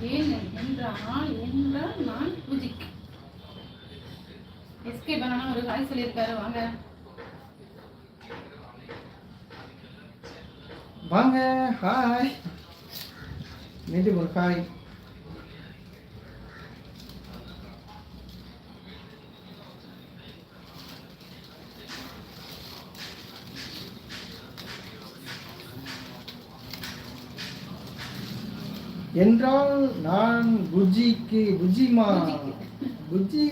ஏன் என்றால் நான் பூஜிக்கு எஸ்கே பண்ணா ஒரு ஹாய் சொல்லியிருக்காரு. வாங்க வாங்க, ஹாய். மீண்டும் ஒரு ஹாய். என்றால் நான் புஜிக்கு புஜிமா புஜி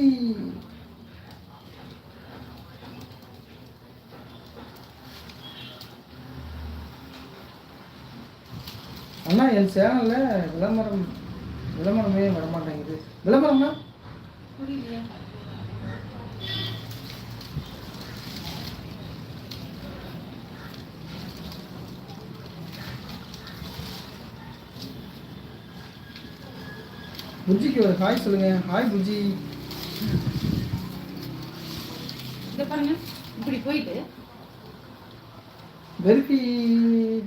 அண்ணா என் சேனல்ல விளம்பரமே வரமாட்டேங்குது. விளம்பரம்னா புரியலையா? புஜிக்கு ஒரு ஹாய் சொல்லுங்க. ஹாய் புஜி. இத பாருங்க, இப்படி போயிட்டு வெரிஃபை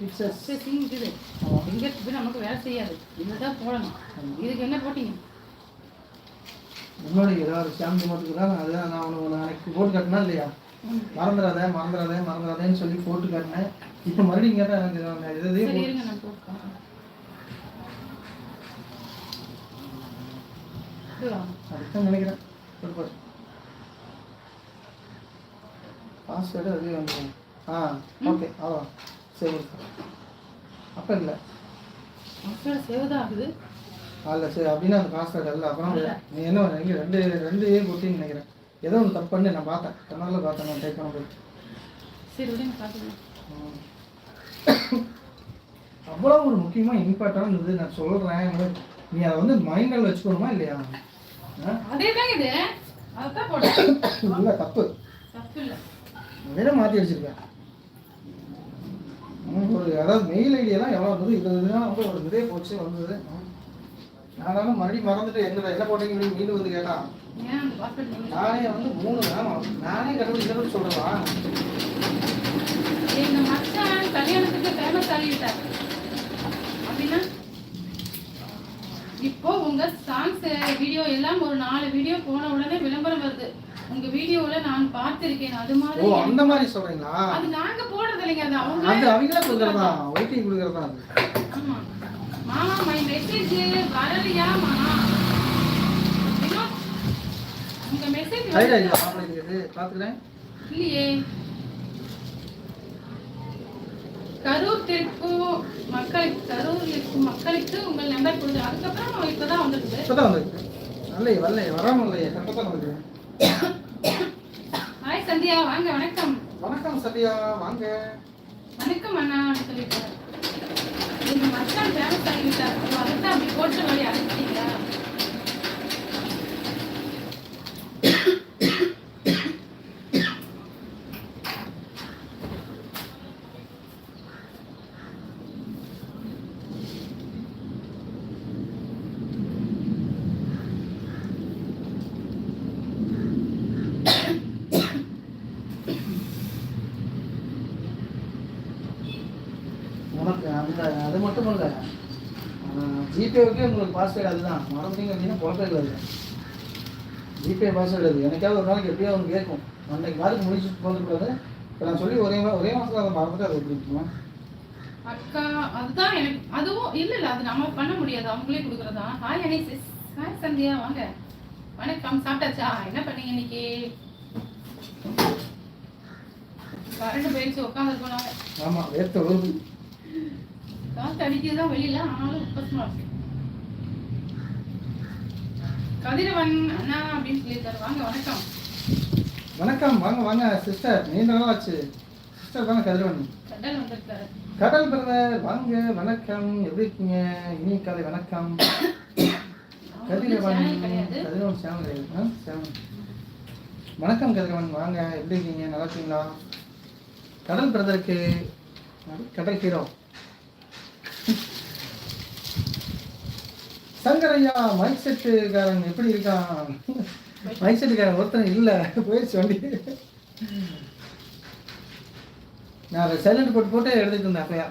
பிக்சர்ஸ் இது எங்க போய் நமக்கு வேலை செய்யாது. இதுதான் போடணும். இதுக்கு என்ன போட்டீங்க? முன்னாடி ஏதாவது சாமி மட்டும் அதுதான் நான் உனக்கு நாளைக்கு போட்டு காட்டினா இல்லையா, மறந்துடாதேன்னு சொல்லி போட்டு காட்டினேன். இப்போ மறுபடியும் கேட்டால் இருங்க நான் போட்டேன். அதுதான் நினைக்கிறேன். பாஸ்வேர்டு அதுவே வந்துடும். ஓகே, அவ்வளோ சேவ். அப்போ இல்லை சேவ் தான் ஆகுது. அல்ல சரி, அப்படின்னா அந்த பாஸ்வேர்டு இல்லை. அப்புறம் நீ என்ன பண்ண ரெண்டு போட்டின்னு நினைக்கிறேன். ஏதோ ஒன்று தப்பு பண்ணி நான் பார்த்தேன். கண்ணால் பார்த்தேன் நான் டைப் பண்ண போய். சரி விடுங்க பார்த்துக்கலாம். அவ்வளோ ஒரு முக்கியமாக இம்பார்ட்டன்ட் நான் சொல்கிறேன். நீ அதை வந்து மைண்டில் வச்சுக்கணுமா இல்லையா? அதேதான் இது. அதான் போடுறேன். இல்லை தப்பு இல்லை, வேற மாற்றி வச்சிருக்கேன். ஒரு அதாவது மெயில் ஐடியெல்லாம் எவ்வளோ இருந்தது, இதுதான் வந்து ஒரு நிறைய போச்சு வந்தது. நானும் மறுபடியும் மறந்துட்டு என்ன போட்டீங்க மீண்டும் வந்து கேட்டான். நானே வந்து 3 நானே கண்டுபிடிச்சு சொல்றேன். எங்க மச்சான் கல்யாணத்துக்கு ஃபேமஸ் ஆகிட்டார் அப்படின்னா இப்போ உங்க சாங்ஸ் வீடியோ எல்லாம் ஒரு 4 வீடியோ போன உடனே விளம்பரம் வருது. உங்க வீடியோல நான் பார்த்திருக்கேன். அது மாதிரி அந்த மாதிரி சொல்றீங்களா? அது நாங்க போடுறது இல்லைங்க, அது அவங்களே கொடுக்கறதா, வெயிட்டிங் கொடுக்கறதா. ஆமா மாமா, மை மெசேஜ் வரலையா மாமா? உங்க மெசேஜ் வரலையா? பாத்துறேன் இல்லையே. கரூர் இருக்கும் மக்களுக்கு உங்கள் நம்பர் கொடுங்க. அதுக்கப்புறம் இப்பதான் வந்துருக்கு. வராம இல்லையே, கரெக்டா தான் வந்துருக்கு. ஹாய் சந்தியா, வாங்க. வணக்கம். வணக்கம் சந்தியா, வாங்க. வணக்கம் அண்ணா சொல்லிட்டு எங்க மச்சான் ஃபேமஸ் ஆகிட்டார். அதுதான் அப்படி போட்ட வழி அழைச்சிட்டீங்களா? அது மட்டும் இல்லை, ஜிபேவுக்கே உங்களுக்கு பாஸ்வேர்டு அதுதான். மறந்துட்டீங்க அப்படின்னா குழப்பம் இல்லை. ஜிபே பாஸ்வேர்டு அது எனக்காவது ஒரு நாளைக்கு எப்படியா அவங்க கேட்கும். அன்னைக்கு வாரத்துக்கு முடிச்சுட்டு போகக்கூடாது. இப்போ நான் சொல்லி ஒரே மாதத்தில் அதை மறந்துட்டு அதை எப்படி இருக்குமா அக்கா? அதுதான் எனக்கு அதுவும் இல்லை, அது நம்ம பண்ண முடியாது, அவங்களே கொடுக்குறதா. ஹாய் அனிசிஸ். ஹாய் சந்தியா, வாங்க. வணக்கம். சாப்பிட்டாச்சா? என்ன பண்ணீங்க இன்னைக்கு? கரண்ட் போயிடுச்சு, உட்காந்து போனாங்க. ஆமாம், வேர்த்த வருது. காற்று அடிக்கிறதா வெளியில, ஆனாலும் உப்பசமா இருக்கு. கதிரவன் அண்ணா அப்படின்னு சொல்லியிருக்காரு. வாங்க. வணக்கம். வணக்கம், வாங்க சிஸ்டர். நீண்ட நாள் ஆச்சு சிஸ்டர். வாங்க கதிரவன். கடல் வந்திருக்காரு. கடல் பிரதர் வாங்க. வணக்கம், எப்படி இருக்கீங்க? இனி காலை வணக்கம். கதிரவன் சேனல் கிடையாது. வணக்கம் கதிரவன், வாங்க. எப்படி இருக்கீங்க? நல்லா இருக்கீங்களா? கடல் பிரதருக்கு கடல் ஹீரோ சங்கரையா. மைக் செட்டுக்காரன் எப்படி இருக்கான்? மைக் செட்டுக்காரன் ஒருத்தன் இல்லை, போயிடுச்சு வண்டி. நான் சைலண்ட் போட்டு எடுத்துட்டு இருந்தேன் அப்பயா.